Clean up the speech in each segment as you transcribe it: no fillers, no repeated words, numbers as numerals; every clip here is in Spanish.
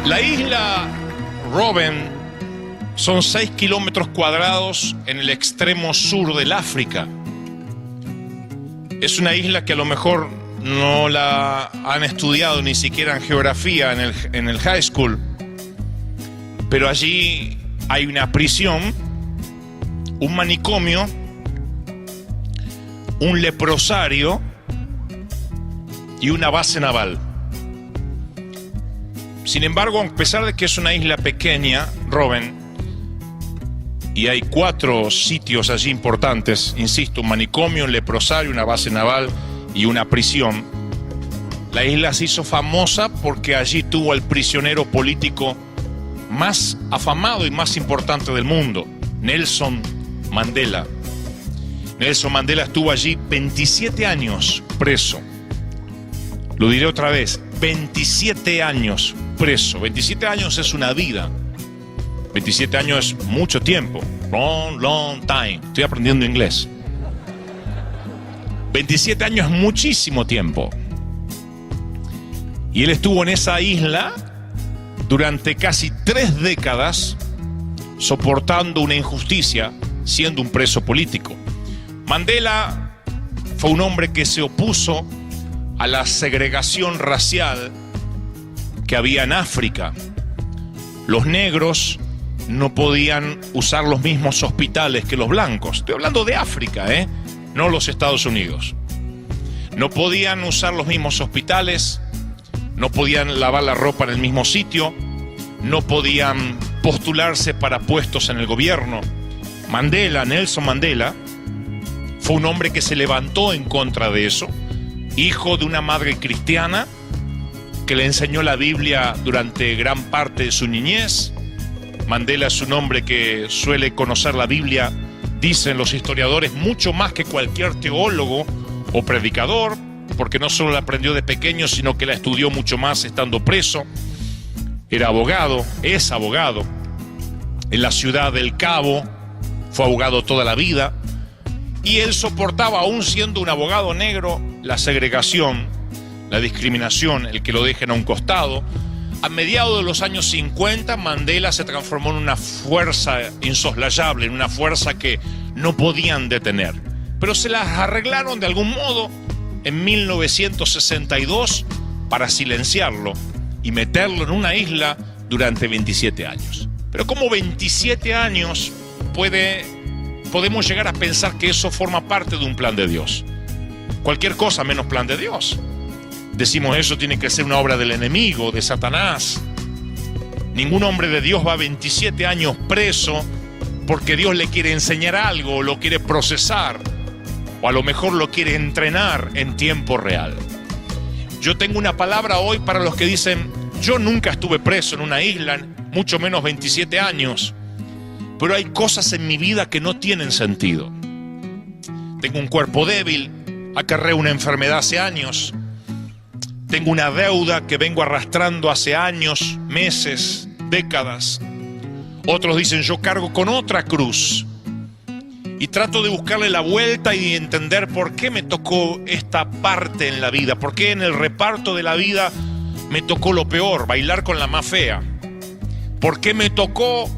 La isla Robben son 6 kilómetros cuadrados en el extremo sur del África. Es una isla que a lo mejor no la han estudiado ni siquiera en geografía en el high school, pero allí hay una prisión, un manicomio, un leprosario y una base naval. Sin embargo, a pesar de que es una isla pequeña, Robben, y hay 4 sitios allí importantes, insisto, un manicomio, un leprosario, una base naval y una prisión, la isla se hizo famosa porque allí tuvo al prisionero político más afamado y más importante del mundo, Nelson Mandela. Nelson Mandela estuvo allí 27 años preso. Lo diré otra vez, 27 años preso. 27 años es una vida. 27 años es mucho tiempo. Long time. Estoy aprendiendo inglés. 27 años es muchísimo tiempo. Y él estuvo en esa isla durante casi 3 décadas soportando una injusticia, siendo un preso político. Mandela fue un hombre que se opuso a la segregación racial que había en África. Los negros no podían usar los mismos hospitales que los blancos. Estoy hablando de África, no los Estados Unidos. No podían usar los mismos hospitales, no podían lavar la ropa en el mismo sitio, no podían postularse para puestos en el gobierno. Mandela, Nelson Mandela, fue un hombre que se levantó en contra de eso, hijo de una madre cristiana que le enseñó la Biblia durante gran parte de su niñez. Mandela es un hombre que suele conocer la Biblia, dicen los historiadores, mucho más que cualquier teólogo o predicador, porque no solo la aprendió de pequeño, sino que la estudió mucho más estando preso. Era abogado, es abogado. En la ciudad del Cabo fue abogado toda la vida. Y él soportaba, aún siendo un abogado negro, la segregación, la discriminación, el que lo dejen a un costado. A mediados de los años 50, Mandela se transformó en una fuerza insoslayable, en una fuerza que no podían detener. Pero se las arreglaron de algún modo en 1962 para silenciarlo y meterlo en una isla durante 27 años. Pero ¿cómo 27 años podemos llegar a pensar que eso forma parte de un plan de Dios? Cualquier cosa menos plan de Dios. Decimos eso tiene que ser una obra del enemigo, de Satanás. Ningún hombre de Dios va 27 años preso porque Dios le quiere enseñar algo, o lo quiere procesar, o a lo mejor lo quiere entrenar en tiempo real. Yo tengo una palabra hoy para los que dicen, yo nunca estuve preso en una isla, mucho menos 27 años, pero hay cosas en mi vida que no tienen sentido. Tengo un cuerpo débil, acarreo una enfermedad hace años, tengo una deuda que vengo arrastrando hace años, meses, décadas. Otros dicen, yo cargo con otra cruz. Y trato de buscarle la vuelta y entender por qué me tocó esta parte en la vida, por qué en el reparto de la vida me tocó lo peor, bailar con la más fea. ¿Por qué me tocó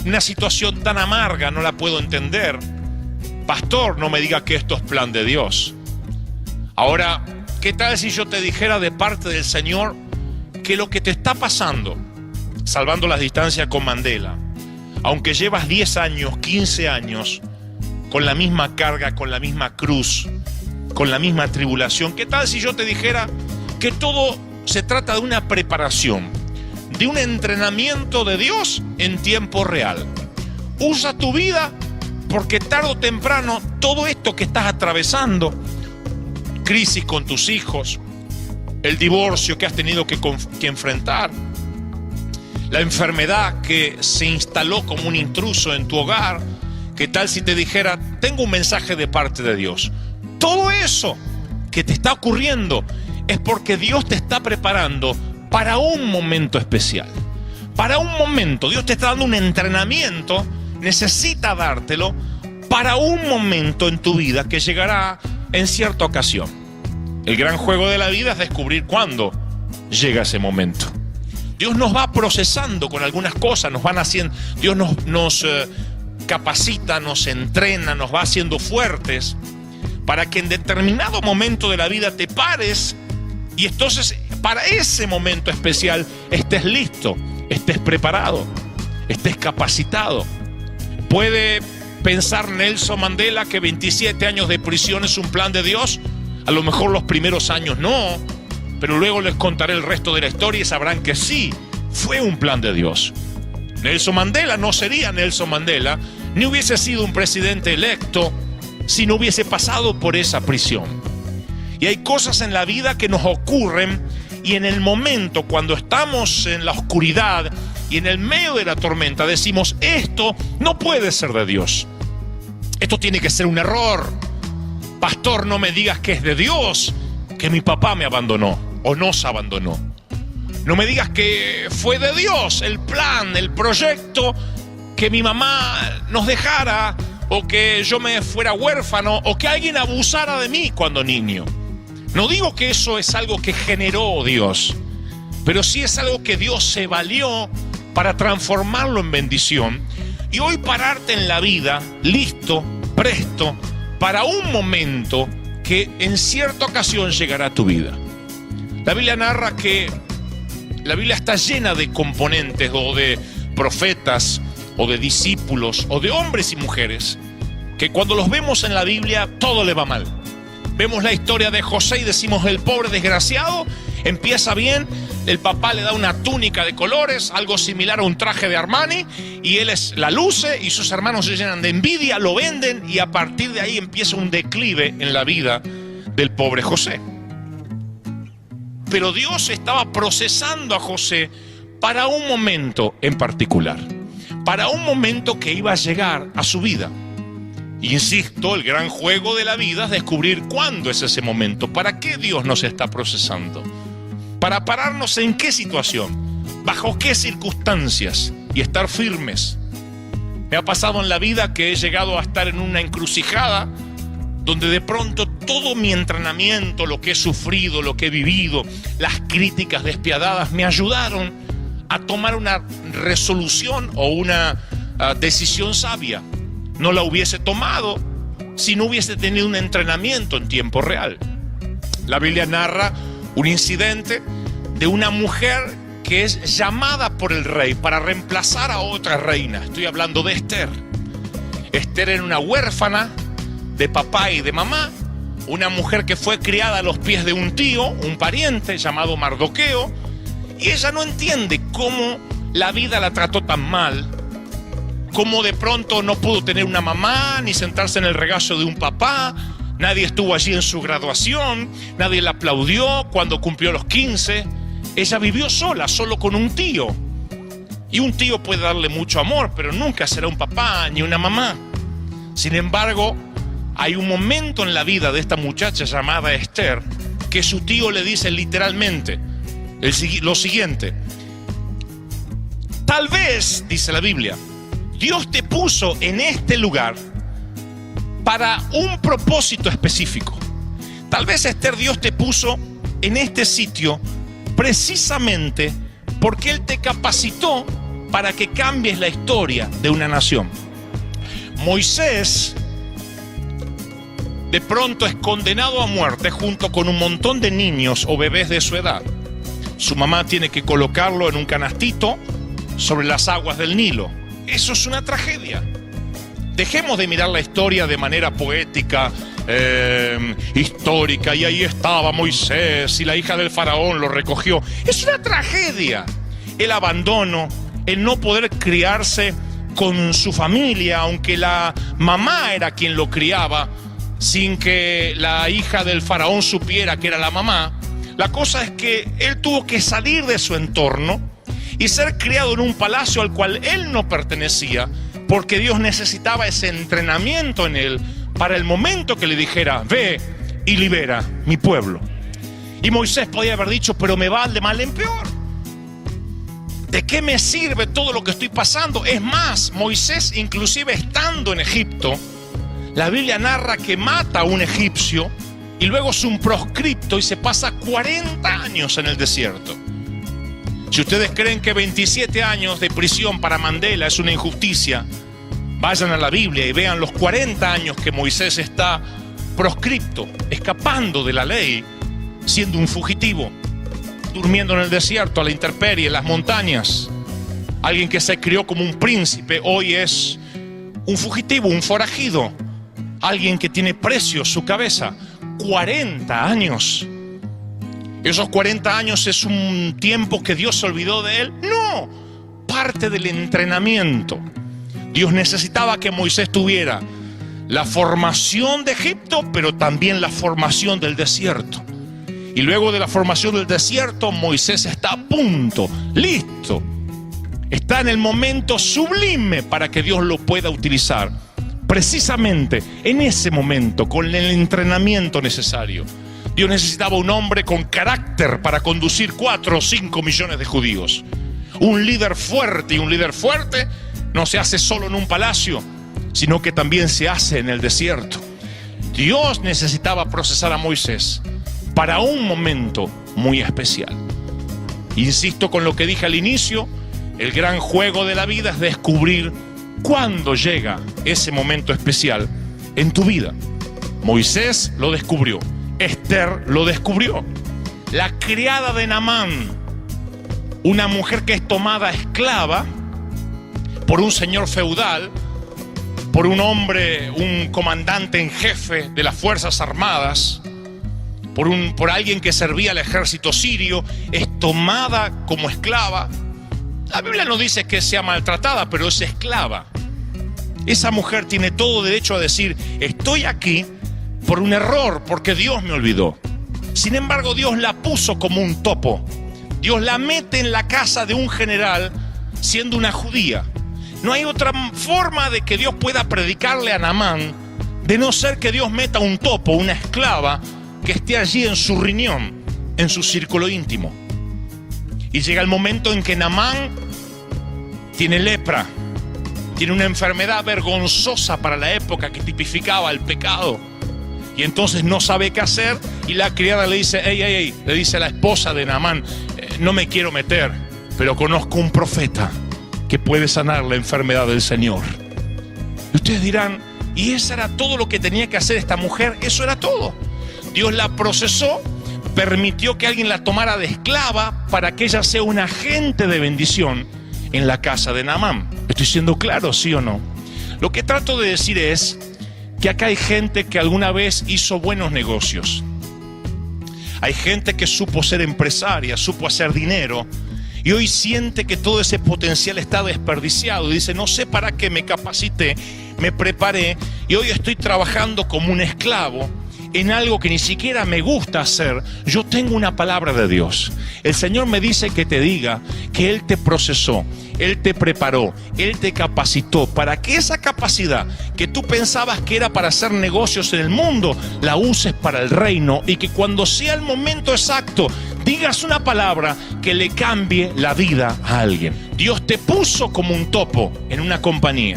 una situación tan amarga? No la puedo entender. Pastor, no me diga que esto es plan de Dios. Ahora, ¿qué tal si yo te dijera de parte del Señor que lo que te está pasando, salvando las distancias con Mandela, aunque llevas 10 años, 15 años, con la misma carga, con la misma cruz, con la misma tribulación, qué tal si yo te dijera que todo se trata de una preparación, de un entrenamiento de Dios en tiempo real? Usa tu vida porque tarde o temprano todo esto que estás atravesando, crisis con tus hijos, el divorcio que has tenido que enfrentar, la enfermedad que se instaló como un intruso en tu hogar, ¿qué tal si te dijera, tengo un mensaje de parte de Dios? Todo eso que te está ocurriendo es porque Dios te está preparando para un momento especial. Para un momento, Dios te está dando un entrenamiento, necesita dártelo para un momento en tu vida que llegará en cierta ocasión. El gran juego de la vida es descubrir cuándo llega ese momento. Dios nos va procesando con algunas cosas, nos van haciendo, Dios nos capacita, nos entrena, nos va haciendo fuertes para que en determinado momento de la vida te pares y entonces para ese momento especial estés listo, estés preparado, estés capacitado. ¿Puede pensar Nelson Mandela que 27 años de prisión es un plan de Dios? A lo mejor los primeros años no, pero luego les contaré el resto de la historia y sabrán que sí, fue un plan de Dios. Nelson Mandela no sería Nelson Mandela, ni hubiese sido un presidente electo si no hubiese pasado por esa prisión. Y hay cosas en la vida que nos ocurren y en el momento cuando estamos en la oscuridad y en el medio de la tormenta decimos, esto no puede ser de Dios. Esto tiene que ser un error. Pastor, no me digas que es de Dios, que mi papá me abandonó o nos abandonó. No me digas que fue de Dios el plan, el proyecto, que mi mamá nos dejara o que yo me fuera huérfano o que alguien abusara de mí cuando niño. No digo que eso es algo que generó Dios, pero sí es algo que Dios se valió para transformarlo en bendición y hoy pararte en la vida listo, presto, para un momento que en cierta ocasión llegará a tu vida. La Biblia narra que la Biblia está llena de componentes o de profetas o de discípulos o de hombres y mujeres que cuando los vemos en la Biblia todo le va mal. Vemos la historia de José y decimos el pobre desgraciado empieza bien, el papá le da una túnica de colores, algo similar a un traje de Armani, y él la luce y sus hermanos se llenan de envidia, lo venden y a partir de ahí empieza un declive en la vida del pobre José. Pero Dios estaba procesando a José para un momento en particular, para un momento que iba a llegar a su vida. Insisto, el gran juego de la vida es descubrir cuándo es ese momento, para qué Dios nos está procesando, para pararnos en qué situación, bajo qué circunstancias y estar firmes. Me ha pasado en la vida que he llegado a estar en una encrucijada donde de pronto todo mi entrenamiento, lo que he sufrido, lo que he vivido, las críticas despiadadas me ayudaron a tomar una resolución o una decisión sabia. No la hubiese tomado si no hubiese tenido un entrenamiento en tiempo real. La Biblia narra un incidente de una mujer que es llamada por el rey para reemplazar a otra reina. Estoy hablando de Esther. Esther era una huérfana de papá y de mamá, una mujer que fue criada a los pies de un tío, un pariente llamado Mardoqueo, y ella no entiende cómo la vida la trató tan mal, cómo de pronto no pudo tener una mamá, ni sentarse en el regazo de un papá, nadie estuvo allí en su graduación, nadie la aplaudió cuando cumplió los 15, ella vivió sola, solo con un tío, y un tío puede darle mucho amor, pero nunca será un papá ni una mamá. Sin embargo, hay un momento en la vida de esta muchacha llamada Esther que su tío le dice literalmente lo siguiente: tal vez, dice la Biblia, Dios te puso en este lugar para un propósito específico. Tal vez, Esther, Dios te puso en este sitio precisamente porque Él te capacitó para que cambies la historia de una nación. Moisés de pronto es condenado a muerte junto con un montón de niños o bebés de su edad. Su mamá tiene que colocarlo en un canastito sobre las aguas del Nilo. Eso es una tragedia. Dejemos de mirar la historia de manera poética, histórica, y ahí estaba Moisés y la hija del faraón lo recogió. Es una tragedia. El abandono, el no poder criarse con su familia, aunque la mamá era quien lo criaba, sin que la hija del faraón supiera que era la mamá. La cosa es que él tuvo que salir de su entorno y ser criado en un palacio al cual él no pertenecía, porque Dios necesitaba ese entrenamiento en él para el momento que le dijera: ve y libera mi pueblo. Y Moisés podía haber dicho: pero me va de mal en peor. ¿De qué me sirve todo lo que estoy pasando? Es más, Moisés, inclusive estando en Egipto, la Biblia narra que mata a un egipcio y luego es un proscripto y se pasa 40 años en el desierto. Si ustedes creen que 27 años de prisión para Mandela es una injusticia, vayan a la Biblia y vean los 40 años que Moisés está proscripto, escapando de la ley, siendo un fugitivo, durmiendo en el desierto, a la intemperie, en las montañas. Alguien que se crió como un príncipe, hoy es un fugitivo, un forajido. Alguien que tiene precio su cabeza. 40 años. ¿Esos 40 años es un tiempo que Dios se olvidó de él? No, parte del entrenamiento. Dios necesitaba que Moisés tuviera la formación de Egipto, pero también la formación del desierto. Y luego de la formación del desierto, Moisés está a punto, listo. Está en el momento sublime para que Dios lo pueda utilizar. Precisamente en ese momento, con el entrenamiento necesario. Dios necesitaba un hombre con carácter para conducir 4 o 5 millones de judíos. Un líder fuerte, y un líder fuerte no se hace solo en un palacio, sino que también se hace en el desierto. Dios necesitaba procesar a Moisés para un momento muy especial. Insisto con lo que dije al inicio, el gran juego de la vida es descubrir cuándo llega ese momento especial en tu vida. Moisés lo descubrió. Esther lo descubrió. La criada de Naamán, una mujer que es tomada esclava por un señor feudal, por un hombre, un comandante en jefe de las Fuerzas Armadas, por alguien que servía al ejército sirio, es tomada como esclava. La Biblia no dice que sea maltratada, pero es esclava. Esa mujer tiene todo derecho a decir: estoy aquí por un error, porque Dios me olvidó. Sin embargo, Dios la puso como un topo. Dios la mete en la casa de un general siendo una judía. No hay otra forma de que Dios pueda predicarle a Naamán de no ser que Dios meta un topo, una esclava, que esté allí en su riñón, en su círculo íntimo. Y llega el momento en que Naamán tiene lepra, tiene una enfermedad vergonzosa para la época que tipificaba el pecado. Y entonces no sabe qué hacer, y la criada le dice: ey, le dice a la esposa de Naamán: no me quiero meter, pero conozco un profeta que puede sanar la enfermedad del Señor. Y ustedes dirán: ¿y eso era todo lo que tenía que hacer esta mujer? Eso era todo. Dios la procesó, permitió que alguien la tomara de esclava para que ella sea un agente de bendición en la casa de Naamán. ¿Estoy siendo claro, sí o no? Lo que trato de decir es que acá hay gente que alguna vez hizo buenos negocios. Hay gente que supo ser empresaria, supo hacer dinero, y hoy siente que todo ese potencial está desperdiciado. Y dice: no sé para qué me capacité, me preparé, y hoy estoy trabajando como un esclavo en algo que ni siquiera me gusta hacer. Yo tengo una palabra de Dios. El Señor me dice que te diga que Él te procesó, Él te preparó, Él te capacitó para que esa capacidad que tú pensabas que era para hacer negocios en el mundo, la uses para el reino, y que cuando sea el momento exacto digas una palabra que le cambie la vida a alguien. Dios te puso como un topo en una compañía,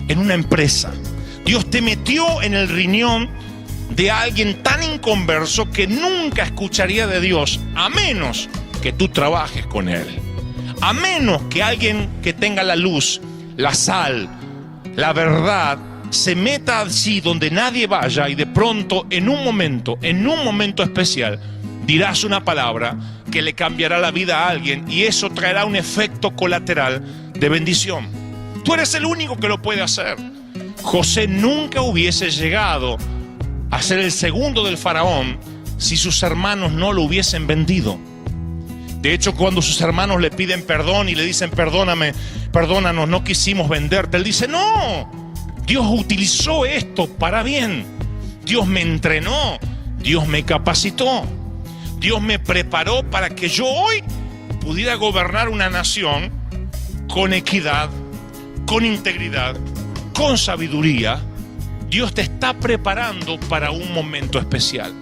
en una empresa. Dios te metió en el riñón de alguien tan inconverso que nunca escucharía de Dios, a menos que tú trabajes con Él. A menos que alguien que tenga la luz, la sal, la verdad, se meta así donde nadie vaya, y de pronto en un momento especial dirás una palabra que le cambiará la vida a alguien, y eso traerá un efecto colateral de bendición. Tú eres el único que lo puede hacer. José nunca hubiese llegado a ser el segundo del faraón si sus hermanos no lo hubiesen vendido. De hecho, cuando sus hermanos le piden perdón y le dicen: perdónanos, no quisimos venderte, él dice: no, Dios utilizó esto para bien. Dios me entrenó, Dios me capacitó, Dios me preparó para que yo hoy pudiera gobernar una nación con equidad, con integridad, con sabiduría. Dios te está preparando para un momento especial.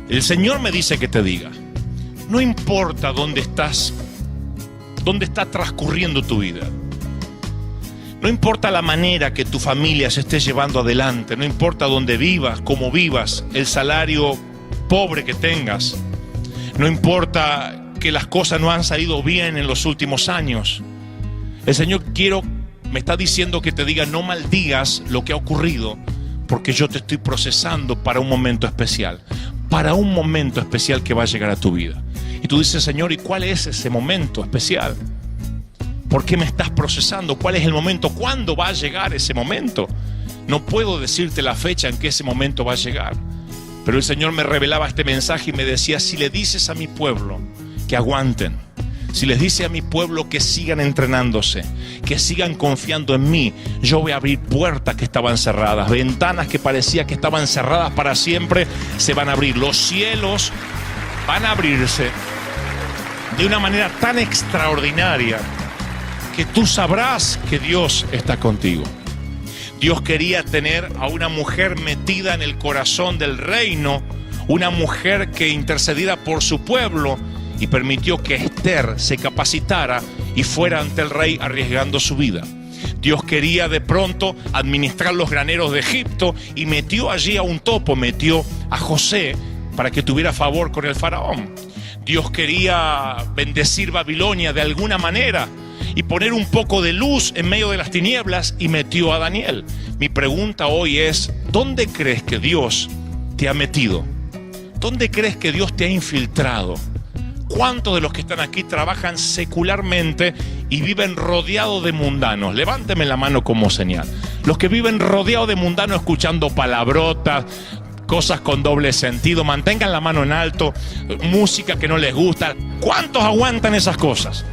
El Señor me dice que te diga: no importa dónde estás, dónde está transcurriendo tu vida. No importa la manera que tu familia se esté llevando adelante. No importa dónde vivas, cómo vivas, el salario pobre que tengas. No importa que las cosas no han salido bien en los últimos años. El Señor me está diciendo que te diga: no maldigas lo que ha ocurrido, porque yo te estoy procesando para un momento especial. Para un momento especial que va a llegar a tu vida. Y tú dices: Señor, ¿y cuál es ese momento especial? ¿Por qué me estás procesando? ¿Cuál es el momento? ¿Cuándo va a llegar ese momento? No puedo decirte la fecha en que ese momento va a llegar. Pero el Señor me revelaba este mensaje y me decía: si le dices a mi pueblo que aguanten, si les dice a mi pueblo que sigan entrenándose, que sigan confiando en mí, yo voy a abrir puertas que estaban cerradas, ventanas que parecía que estaban cerradas para siempre, se van a abrir. Los cielos van a abrirse de una manera tan extraordinaria que tú sabrás que Dios está contigo. Dios quería tener a una mujer metida en el corazón del reino, una mujer que intercediera por su pueblo, y permitió que Esther se capacitara y fuera ante el rey arriesgando su vida. Dios quería de pronto administrar los graneros de Egipto y metió allí a un topo, metió a José para que tuviera favor con el faraón. Dios quería bendecir Babilonia de alguna manera y poner un poco de luz en medio de las tinieblas, y metió a Daniel. Mi pregunta hoy es: ¿dónde crees que Dios te ha metido? ¿Dónde crees que Dios te ha infiltrado? ¿Cuántos de los que están aquí trabajan secularmente y viven rodeados de mundanos? Levánteme la mano como señal. Los que viven rodeados de mundanos, escuchando palabrotas, cosas con doble sentido, mantengan la mano en alto, música que no les gusta. ¿Cuántos aguantan esas cosas?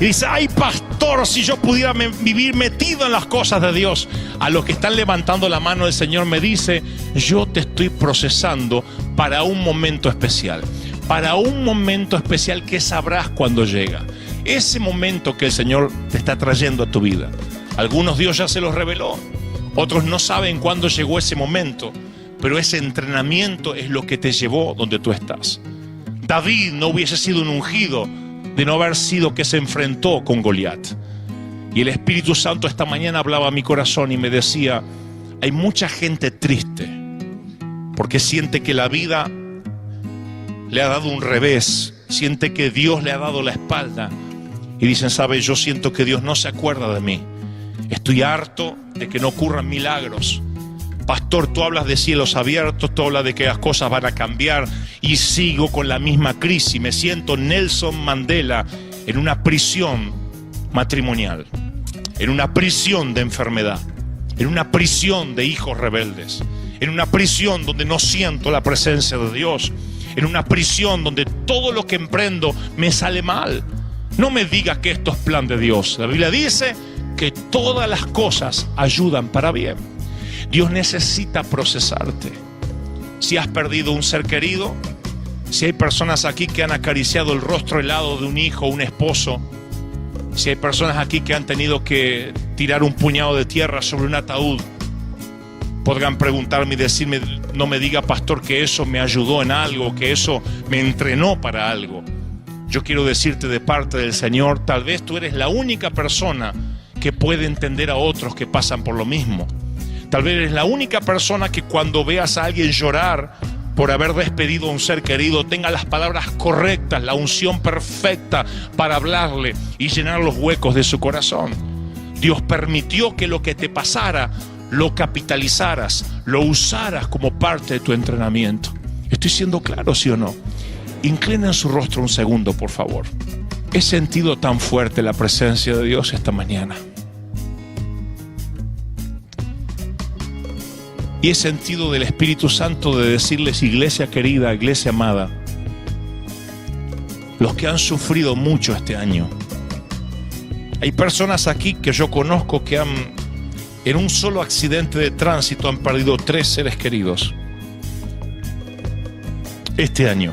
Y dice: ay, pastor, si yo pudiera vivir metido en las cosas de Dios. A los que están levantando la mano, el Señor me dice: yo te estoy procesando para un momento especial. Para un momento especial que sabrás cuando llega. Ese momento que el Señor te está trayendo a tu vida. Algunos Dios ya se los reveló. Otros no saben cuándo llegó ese momento. Pero ese entrenamiento es lo que te llevó donde tú estás. David no hubiese sido un ungido de no haber sido que se enfrentó con Goliat. Y el Espíritu Santo esta mañana hablaba a mi corazón y me decía: hay mucha gente triste porque siente que la vida le ha dado un revés, siente que Dios le ha dado la espalda y dicen: ¿sabe? Yo siento que Dios no se acuerda de mí. Estoy harto de que no ocurran milagros. Pastor, tú hablas de cielos abiertos, tú hablas de que las cosas van a cambiar y sigo con la misma crisis. Me siento Nelson Mandela en una prisión matrimonial, en una prisión de enfermedad, en una prisión de hijos rebeldes, en una prisión donde no siento la presencia de Dios, en una prisión donde todo lo que emprendo me sale mal. No me digas que esto es plan de Dios. La Biblia dice que todas las cosas ayudan para bien. Dios necesita procesarte. Si has perdido un ser querido, si hay personas aquí que han acariciado el rostro helado de un hijo, un esposo, si hay personas aquí que han tenido que tirar un puñado de tierra sobre un ataúd, podrán preguntarme y decirme: no me diga, pastor, que eso me ayudó en algo, que eso me entrenó para algo. Yo quiero decirte de parte del Señor: tal vez tú eres la única persona que puede entender a otros que pasan por lo mismo. Tal vez eres la única persona que cuando veas a alguien llorar por haber despedido a un ser querido, tenga las palabras correctas, la unción perfecta para hablarle y llenar los huecos de su corazón. Dios permitió que lo que te pasara lo capitalizaras, lo usaras como parte de tu entrenamiento. ¿Estoy siendo claro, sí o no? Inclinen su rostro un segundo, por favor. He sentido tan fuerte la presencia de Dios esta mañana. Y he sentido del Espíritu Santo de decirles: iglesia querida, iglesia amada, los que han sufrido mucho este año. Hay personas aquí que yo conozco que en un solo accidente de tránsito han perdido 3 seres queridos este año.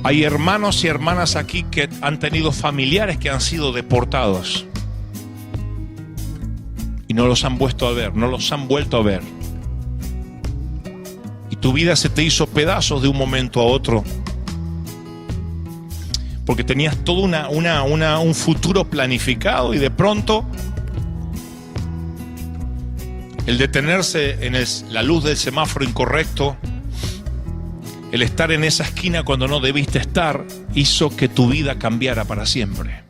Hay hermanos y hermanas aquí que han tenido familiares que han sido deportados y no los han vuelto a ver, no los han vuelto a ver. Y tu vida se te hizo pedazos de un momento a otro, porque tenías todo un futuro planificado y de pronto el detenerse en la luz del semáforo incorrecto, el estar en esa esquina cuando no debiste estar hizo que tu vida cambiara para siempre.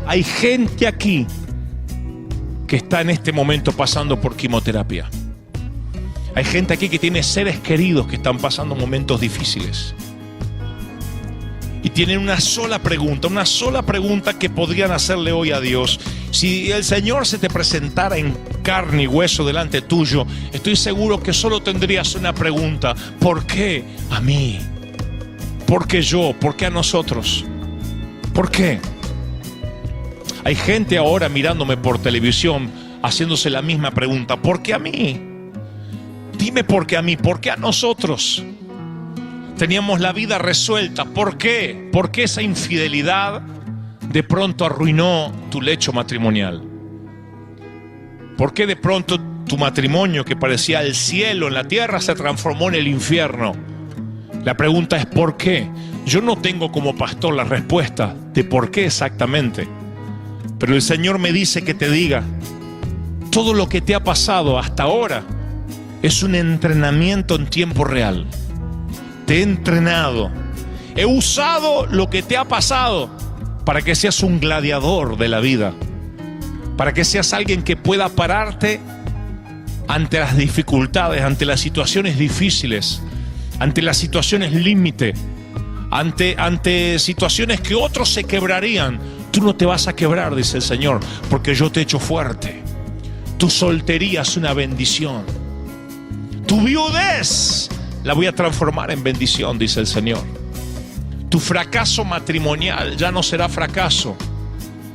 Hay gente aquí que está en este momento pasando por quimioterapia. Hay gente aquí que tiene seres queridos que están pasando momentos difíciles. Y tienen una sola pregunta que podrían hacerle hoy a Dios. Si el Señor se te presentara en carne y hueso delante tuyo, estoy seguro que solo tendrías una pregunta: ¿por qué a mí? ¿Por qué yo? ¿Por qué a nosotros? ¿Por qué? Hay gente ahora mirándome por televisión haciéndose la misma pregunta: ¿por qué a mí? Dime por qué a mí, ¿por qué a nosotros? Teníamos la vida resuelta, ¿por qué? ¿Por qué esa infidelidad de pronto arruinó tu lecho matrimonial? ¿Por qué de pronto tu matrimonio, que parecía el cielo en la tierra, se transformó en el infierno? La pregunta es ¿por qué? Yo no tengo como pastor la respuesta de por qué exactamente, pero el Señor me dice que te diga: todo lo que te ha pasado hasta ahora es un entrenamiento en tiempo real. Te he entrenado, he usado lo que te ha pasado para que seas un gladiador de la vida, para que seas alguien que pueda pararte ante las dificultades, ante las situaciones difíciles, ante las situaciones límite, ante situaciones que otros se quebrarían. Tú no te vas a quebrar, dice el Señor, porque yo te he hecho fuerte. Tu soltería es una bendición. Tu viudez la voy a transformar en bendición, dice el Señor. Tu fracaso matrimonial ya no será fracaso,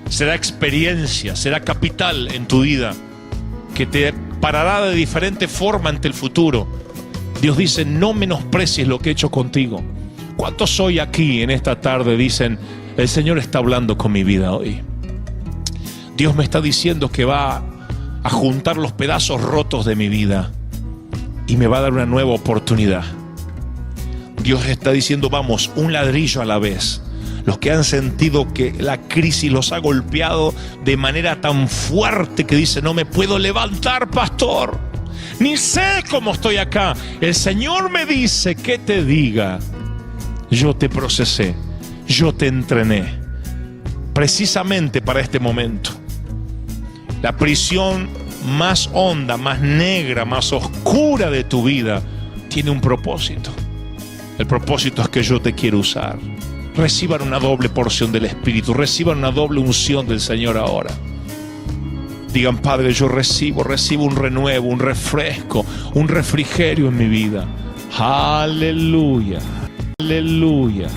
será experiencia, será capital en tu vida, que te parará de diferente forma ante el futuro. Dios dice: no menosprecies lo que he hecho contigo. ¿Cuántos hoy aquí en esta tarde dicen: el Señor está hablando con mi vida hoy? Dios me está diciendo que va a juntar los pedazos rotos de mi vida y me va a dar una nueva oportunidad. Dios está diciendo: vamos, un ladrillo a la vez. Los que han sentido que la crisis los ha golpeado de manera tan fuerte que dicen: no me puedo levantar, pastor, ni sé cómo estoy acá. El Señor me dice que te diga: yo te procesé, yo te entrené precisamente para este momento. La prisión más honda, más negra, más oscura de tu vida tiene un propósito. El propósito es que yo te quiero usar. Reciban una doble porción del Espíritu, reciban una doble unción del Señor ahora. Digan: Padre, yo recibo un renuevo, un refresco, un refrigerio en mi vida. Aleluya, aleluya,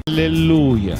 aleluya.